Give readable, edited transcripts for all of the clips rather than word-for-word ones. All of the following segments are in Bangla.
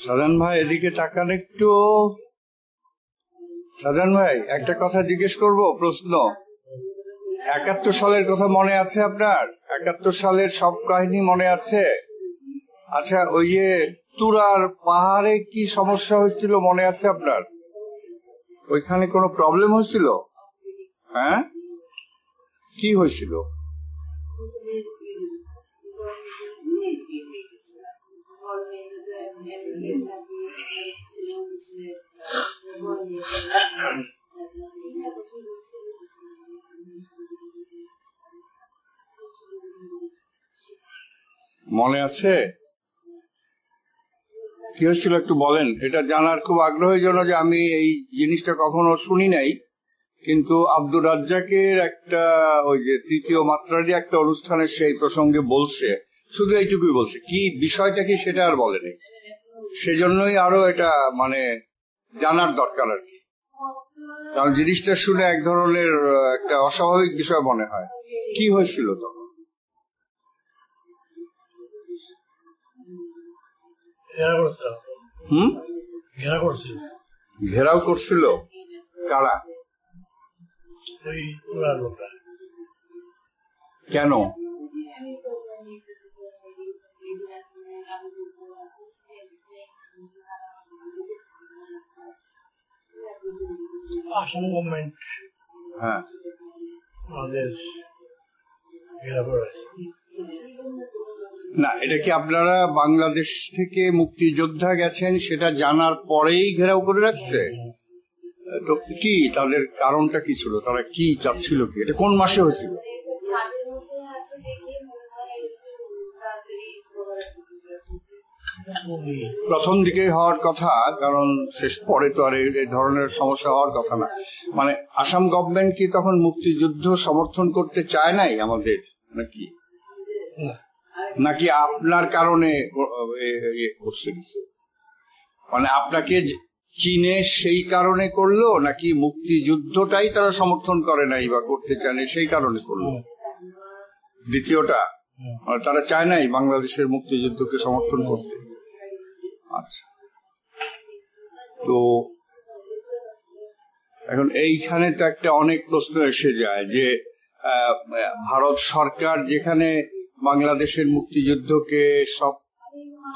সাজান ভাই এদিকে তাকান একটু। সাজান ভাই একটা কথা জিজ্ঞেস করব, প্রশ্ন। 71 সালের কথা মনে আছে আপনার? 71 সালের সব কাহিনী মনে আছে? আচ্ছা, ওই যে তুরার পাহাড়ে কি সমস্যা হয়েছিল মনে আছে আপনার? ওইখানে কোনো প্রবলেম হয়েছিল? হ্যাঁ, কি হয়েছিল? মনে আছে কি হয়েছিল একটু বলেন। এটা জানার খুব আগ্রহের জন্য যে আমি এই জিনিসটা কখনো শুনি নাই, কিন্তু আব্দুর রাজ্জাকের একটা ওই যে তৃতীয় মাত্রারই একটা অনুষ্ঠানের সেই প্রসঙ্গে বলছে, শুধু এইটুকুই বলছে, কি বিষয়টা কি সেটা আর বলেনি। সেজন্যই আরো এটা মানে জানার দরকার আর কি, কারণ জিনিসটা শুনে এক ধরনের একটা অস্বাভাবিক বিষয় মনে হয়। কি হয়েছিল তখন? ঘেরাও করছিল কারা? কেন? আসাম গভর্নমেন্ট। হ্যাঁ, আমাদের না, এটা কি আপনারা বাংলাদেশ থেকে মুক্তিযোদ্ধা গেছেন সেটা জানার পরেই ঘেরাও করে রাখছে? তো কি তাদের কারণটা কি ছিল? তারা কি চাচ্ছিল? কি এটা কোন মাসে হয়েছিল? প্রথম দিকে হওয়ার কথা, কারণ শেষ পরে তো আর এই ধরনের সমস্যা হওয়ার কথা না। মানে আসাম গভর্নমেন্ট কি তখন মুক্তিযুদ্ধ সমর্থন করতে চায় নাই আমাদের নাকি? নাকি আপনার কারণে করছে? মানে আপনাকে চীনে সেই কারণে করলো, নাকি মুক্তিযুদ্ধটাই তারা সমর্থন করে নাই বা করতে চায় না সেই কারণে করলো? দ্বিতীয়টা, তারা চায় নাই বাংলাদেশের মুক্তিযুদ্ধকে সমর্থন করতে। আচ্ছা, তো এখন এইখানে তো একটা অনেক প্রশ্ন এসে যায় যে ভারত সরকার যেখানে বাংলাদেশের মুক্তিযুদ্ধকে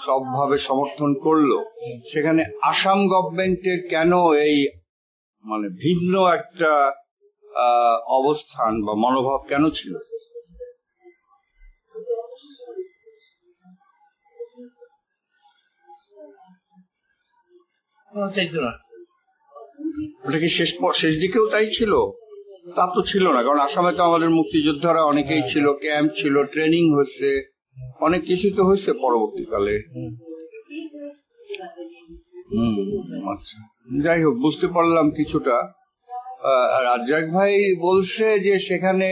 সবভাবে সমর্থন করলো, সেখানে আসাম গভর্নমেন্টের কেন এই মানে ভিন্ন একটা অবস্থান বা মনোভাব কেন ছিল? ওটা কি শেষ দিকেও তাই ছিল? তা তো ছিল না, কারণ আসামে তো আমাদের মুক্তিযোদ্ধারা অনেকেই ছিল, ক্যাম্প ছিল, ট্রেনিং হয়েছে, অনেক কিছু তো হয়েছে পরবর্তীকালে। আচ্ছা, যাই হোক, বুঝতে পারলাম কিছুটা। রাজ্জাক ভাই বলছে যে সেখানে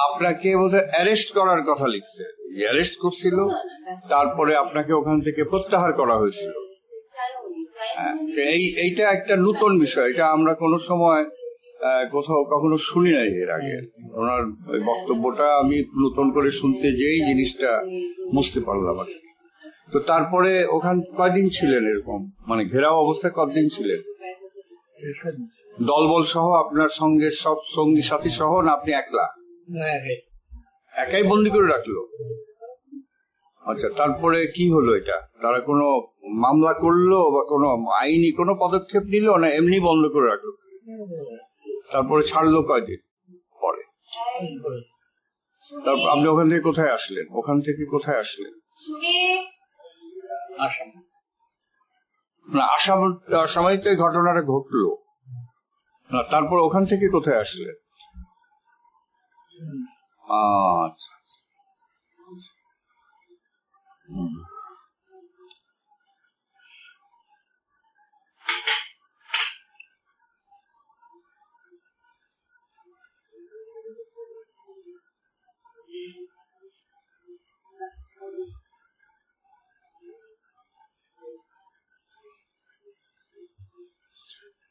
আপনাকে বোধহয় অ্যারেস্ট করার কথা লিখছে, অ্যারেস্ট করছিল, তারপরে আপনাকে ওখান থেকে প্রত্যাহার করা হয়েছিল। এইটা একটা নতুন বিষয়, এটা আমরা কোনো সময় কোথাও কখনো শুনি নাই এর আগে। ওনার বক্তব্যটা আমি নতুন করে শুনতে যেই জিনিসটা বুঝতে পারলাম আর কি। তো তারপরে ওখান কয়দিন ছিলেন এরকম, মানে ঘেরাও অবস্থায় কতদিন ছিলেন? দলবল সহ আপনার সঙ্গে সব সঙ্গী সাথী সহ, না আপনি একলা? একাই বন্দি করে রাখলো? আচ্ছা, তারপরে কি হলো এটা? তারা কোনো মামলা করলো বা কোনো আইনি কোনো পদক্ষেপ নিল, না এমনি বন্ধ করে রাখলো? তারপরে ছাড়লো কয়দিন পরে? তারপর আপনি ওখান থেকে কোথায় আসলেন? ওখান থেকে কোথায় আসলেন? না, আসামে তো এই ঘটনাটা ঘটলো না, তারপর ওখান থেকে কোথায় আসলেন? আচ্ছা,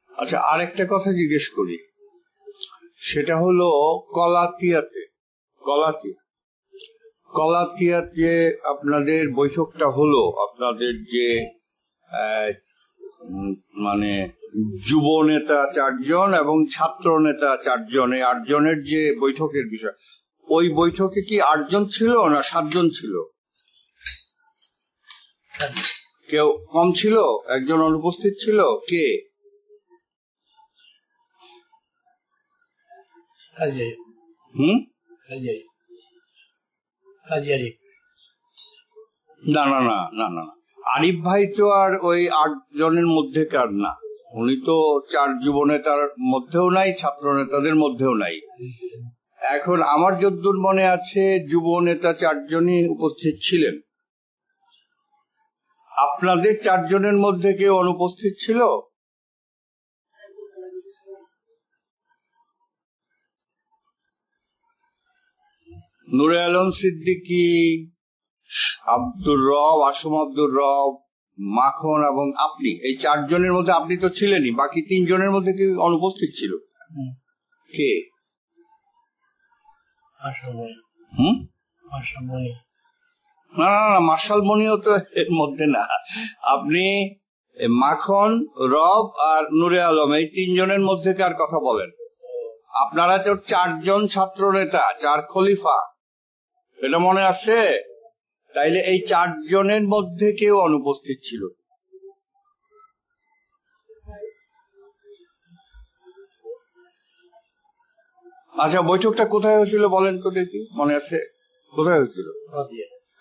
আচ্ছা, আরেকটা কথা জিজ্ঞেস করি, সেটা হলো গলাতিয়া কলাতিয়ার যে আপনাদের বৈঠকটা হলো, আপনাদের যে মানে যুব নেতা 4 জন এবং ছাত্র নেতা 4 জন, এই 8 জনের যে বৈঠকের বিষয়, ওই বৈঠকে কি 8 জন ছিল না 7 জন ছিল? কেউ কম ছিল? একজন অনুপস্থিত ছিল? কে? না না না না না, আরিফ ভাই তো আর ওই 8 জনের মধ্যেকার না। উনি তো 4 যুব নেতার মধ্যেও নাই, ছাত্র নেতাদের মধ্যেও নাই। এখন আমার যদ্দূর মনে আছে যুব নেতা 4 জনই উপস্থিত ছিলেন। আপনাদের 4 জনের মধ্যে কেউ অনুপস্থিত ছিল? নূরে আলম সিদ্দিকী, আব্দুর রব, আসম আব্দুর রব, মাখন এবং আপনি, এই 4 জনের মধ্যে আপনি তো ছিলেনই। বাকি 3 জনের মধ্যে কি অনুপস্থিত ছিল? কে? না না না, মার্শাল মনিও তো এর মধ্যে না। আপনি মাখন, রব আর নূরে আলম, এই 3 জনের মধ্যে কার কথা বলেন? আপনারা তো 4 জন ছাত্র নেতা, 4 খলিফা, এটা মনে আছে? তাইলে এই 4 জনের মধ্যে কেউ অনুপস্থিত ছিল? আচ্ছা, বৈঠকটা কোথায় হয়েছিল বলেন তো দেখি, মনে আছে? কোথায় হয়েছিল?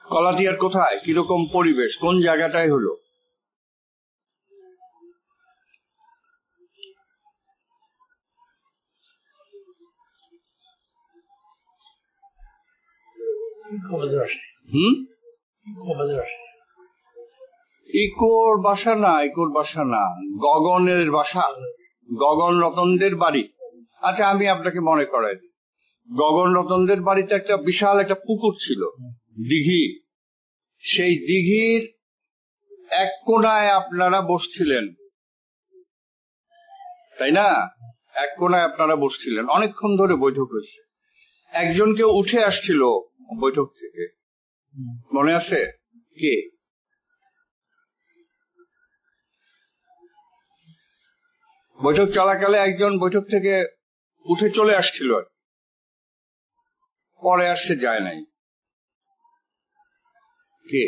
কলাতিয়ার কোথায়? কিরকম পরিবেশ? কোন জায়গাটায় হলো? ইকোর বাসা না, ইকোর বাসা না, গগনের বাসা, গগন রতনদের বাড়ি। আচ্ছা, আমি আপনাকে মনে করাই দিই, গগন রতনদের বাড়িতে একটা বিশাল একটা পুকুর ছিল, দিঘি। সেই দিঘির এক কোণায় আপনারা বসছিলেন, তাই না? এক কোণায় আপনারা বসছিলেন, অনেকক্ষণ ধরে বৈঠক হয়েছে। একজন কেউ উঠে আসছিল বৈঠক থেকে, মনে আছে? কে? বৈঠক চলাকালে একজন বৈঠক থেকে উঠে চলে আসছিল, পরে আসছে, যায় নাই। কে?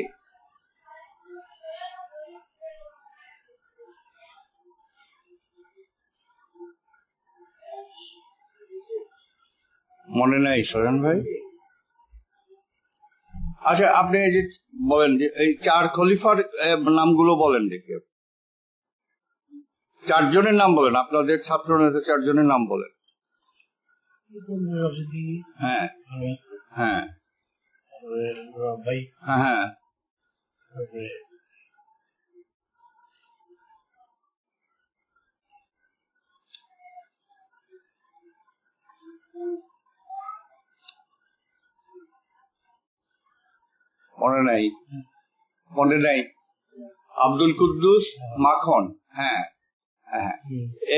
মনে নাই সরেন ভাই? আচ্ছা, আপনি এই যে বলেন যে এই 4 খলিফার নামগুলো বলেন দেখি, 4 জনের নাম বলেন, আপনাদের ছাত্র নেতা 4 জনের নাম বলেন। হ্যাঁ হ্যাঁ হ্যাঁ হ্যাঁ, মনে নাই? মনে নাই? আব্দুল কুদ্দুস, মাখন, হ্যাঁ হ্যাঁ।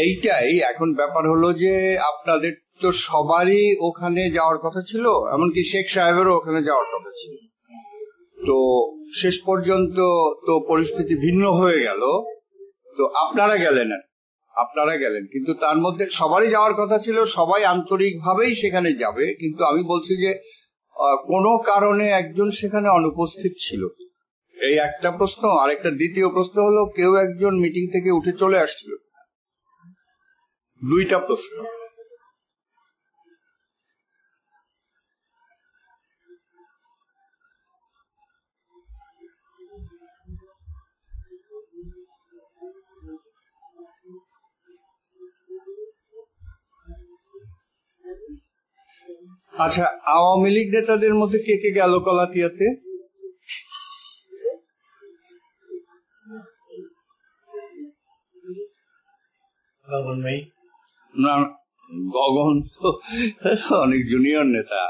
এইটাই এখন ব্যাপার হলো যে আপনাদের তো সবারই ওখানে যাওয়ার কথা ছিল, এমনকি শেখ সাহেবেরও ওখানে যাওয়ার কথা ছিল। তো শেষ পর্যন্ত তো পরিস্থিতি ভিন্ন হয়ে গেল। তো আপনারা গেলেন, কিন্তু তার মধ্যে সবারই যাওয়ার কথা ছিল, সবাই আন্তরিকভাবেই সেখানে যাবে। কিন্তু আমি বলছি যে কোনো কারণে একজন সেখানে অনুপস্থিত ছিল, এই একটা প্রশ্ন। আরেকটা দ্বিতীয় প্রশ্ন হলো, কেউ একজন মিটিং থেকে উঠে চলে আসছিল। 2টা প্রশ্ন। আচ্ছা, আওয়ামী লীগ নেতাদের মধ্যে কে কে গেল কলাতিয়াতে? না, গগন তো অনেক জুনিয়র নেতা।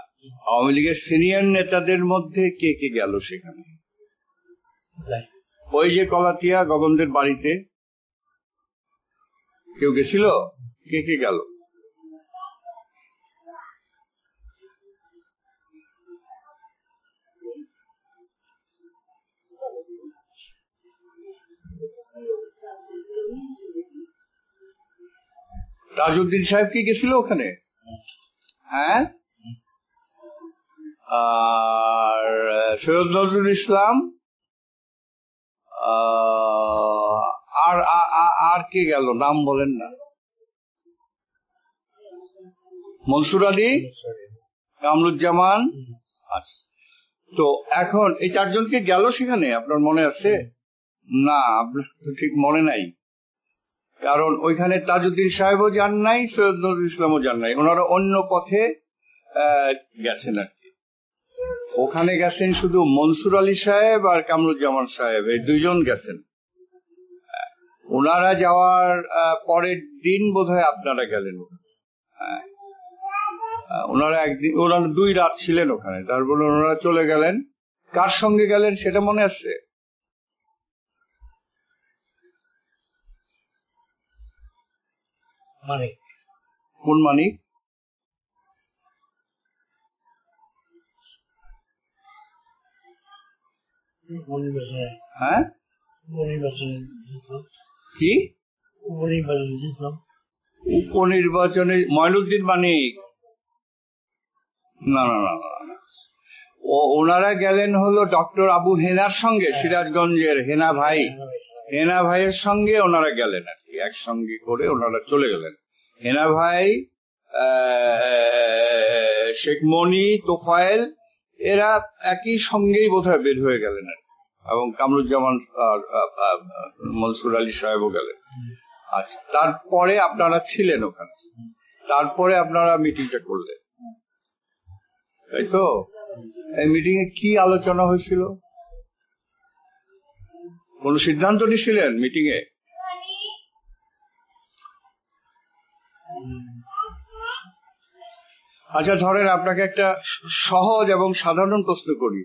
আওয়ামী লীগের সিনিয়র নেতাদের মধ্যে কে কে গেল সেখানে? ওই যে কলাতিয়া গগনদের বাড়িতে কেউ গেছিল? কে কে গেল? তাজউদ্দিন সাহেব কি গেছিল ওখানে? হ্যাঁ। আর সৈয়দ নজরুল ইসলাম, আর আর কে গেল নাম বলেন না? মনসুর আলী, কামরুজ্জামান। আচ্ছা, তো এখন এই চারজনকে গেল সেখানে, আপনার মনে আছে? না, আপনার তো ঠিক মনে নাই, কারণ ওইখানে তাজউদ্দিন সাহেবও যান নাই, সৈয়দ নজরুল ইসলামও যান নাই, ওনারা অন্য পথে গেছেন আর কি। ওখানে গেছেন শুধু মনসুর আলী সাহেব আর কামরুজ্জামান সাহেব, এই দুইজন গেছেন। ওনারা যাওয়ার পরের দিন বোধহয় আপনারা গেলেন। ওনারা একদিন, ওনারা 2 রাত ছিলেন ওখানে, তারপর ওনারা চলে গেলেন। কার সঙ্গে গেলেন সেটা মনে আছে? মানিক। কোন মানিক? হ্যাঁ, কি উপনির্বাচনে মঈনুদ্দিন মানিক? না না না, ওনারা গেলেন হলো ডক্টর আবু হেনার সঙ্গে, সিরাজগঞ্জের হেনা ভাই, হেনা ভাইয়ের সঙ্গে ওনারা গেলেন আর কি, একসঙ্গে করে ওনারা চলে গেলেন। হেনা ভাই, শেখ মনি, তোফায়েল, এরা একই সঙ্গেই বোধহয় বের হয়ে গেলেন আর, এবং কামরুজ্জামান আর মনসুর আলী সাহেবও গেলেন। আচ্ছা, তারপরে আপনারা ছিলেন ওখানে, তারপরে আপনারা মিটিংটা করলেন, তাই তো? এই মিটিং এ কি আলোচনা হয়েছিল? কোন সিদ্ধান্ত নিয়েছিলেন মিটিং এ? আচ্ছা, ধরেন আপনাকে একটা সহজ এবং সাধারণ প্রশ্ন করি,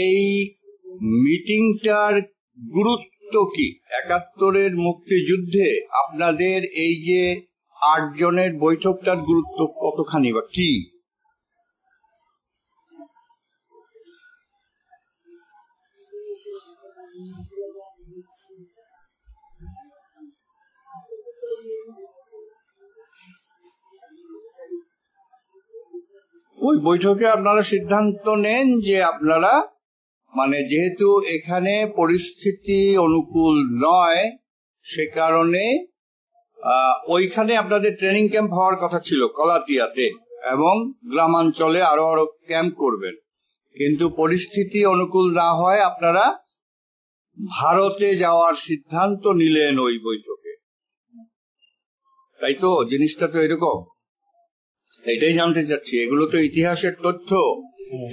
এই মিটিংটার গুরুত্ব কি? 71-এর মুক্তিযুদ্ধে আপনাদের এই যে 8 জনের বৈঠকটার গুরুত্ব কতখানি বা কি? ওই বৈঠকে আপনারা সিদ্ধান্ত নেন যে আপনারা, মানে যেহেতু এখানে পরিস্থিতি অনুকূল নয়, সে কারণে ওইখানে আপনাদের ট্রেনিং ক্যাম্প হওয়ার কথা ছিল কলাতিয়াতে, এবং গ্রামাঞ্চলে আরো আরো ক্যাম্প করবেন, কিন্তু পরিস্থিতি অনুকূল না হয় আপনারা ভারতে যাওয়ার সিদ্ধান্ত নিলেন ওই বৈঠকে, তাই তো? জিনিসটা তো এরকম, এটাই জানতে চাচ্ছি। এগুলো তো ইতিহাসের তথ্য,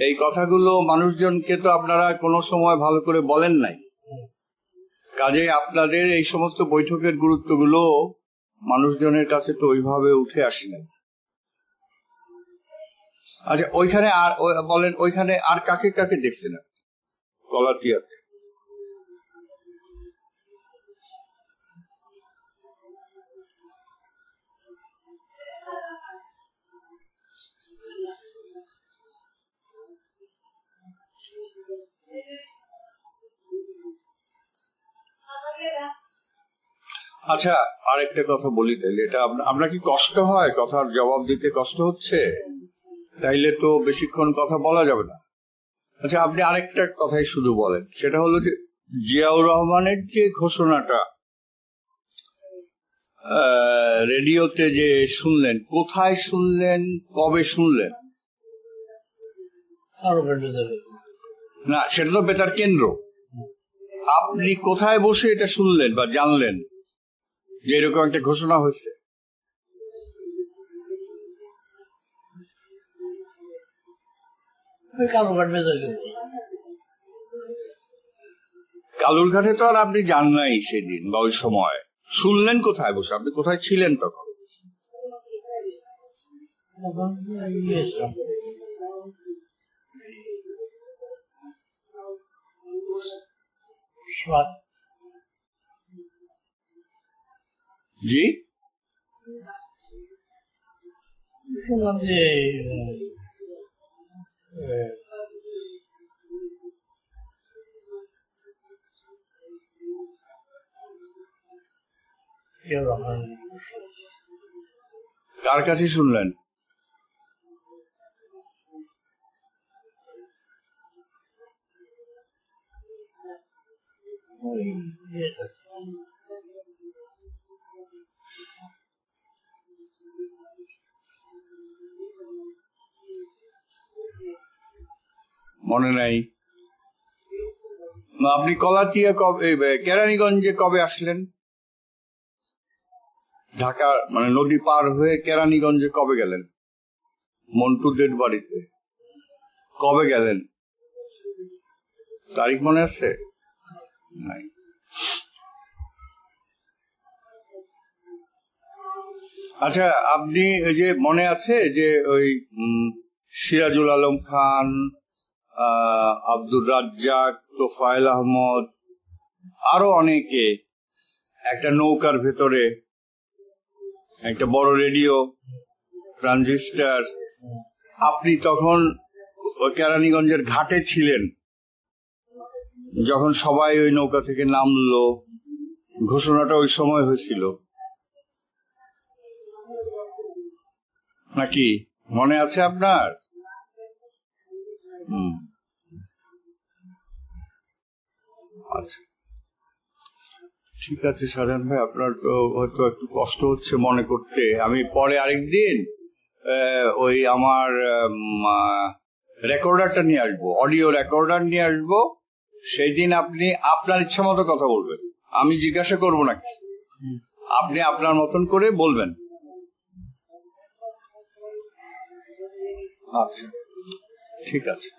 এই কথাগুলো মানুষজনকে তো আপনারা কোনো সময় ভালো করে বলেন নাই, কাজে আপনাদের এই সমস্ত বৈঠকের গুরুত্বগুলো মানুষজনের কাছে তো ওইভাবে উঠে আসে নাই। আচ্ছা, ওইখানে আর বলেন, ওইখানে আর কাকে কাকে দেখছেন গলাতিয়াতে? আচ্ছা, আরেকটা কথা বলি তাইলে, এটা আপনার কি কষ্ট হয়? কথার জবাব দিতে কষ্ট হচ্ছে? তাইলে তো বেশিক্ষণ কথা বলা যাবে না। আচ্ছা, আপনি আরেকটা কথাই শুধু বলেন, সেটা হলো যে জিয়াউর রহমানের যে ঘোষণাটা রেডিওতে যে শুনলেন, কোথায় শুনলেন, কবে শুনলেন? না, সেটা তো বেতার কেন্দ্র। আপনি কোথায় বসে এটা শুনলেন বা জানলেন যে এরকম একটা ঘোষণা হয়েছে? কালুরঘাটে তো আর আপনি যান নাই সেদিন বা ওই সময়, শুনলেন কোথায় বসে? আপনি কোথায় ছিলেন তখন? জি, শুনলাম যে জিয়াউর রহমান কার কাছে শুনলেন? ওই ইয়ের কাছে। মনে নাই। আপনি কলাতিয়া কবে, কেরানীগঞ্জে কবে আসলেন? ঢাকা মানে নদী পার হয়ে কেরানীগঞ্জে কবে গেলেন? মন্টুদের বাড়িতে কবে গেলেন? তারিখ মনে আছে? নাই। আচ্ছা, আপনি ওই যে মনে আছে যে ওই সিরাজুল আলম খান, আব্দুর রাজ্জাক, তোফায়েল আহমদ, আরো অনেকে একটা নৌকার ভেতরে একটা বড় রেডিও, ট্রানজিস্টার, আপনি তখন ওই কেরানীগঞ্জের ঘাটে ছিলেন যখন সবাই ওই নৌকা থেকে নামলো, ঘোষণাটা ওই সময় হয়েছিল নাকি মনে আছে আপনার? আচ্ছা, ঠিক আছে সাজান ভাই, আপনার তো হয়তো একটু কষ্ট হচ্ছে মনে করতে। আমি পরে আরেকদিন ওই আমার রেকর্ডারটা নিয়ে আসবো, অডিও রেকর্ডার নিয়ে আসবো। সেই দিন আপনি আপনার ইচ্ছা মতো কথা বলবেন, আমি জিজ্ঞাসা করবো না, আপনি আপনার মতন করে বলবেন। আচ্ছা, ঠিক আছে।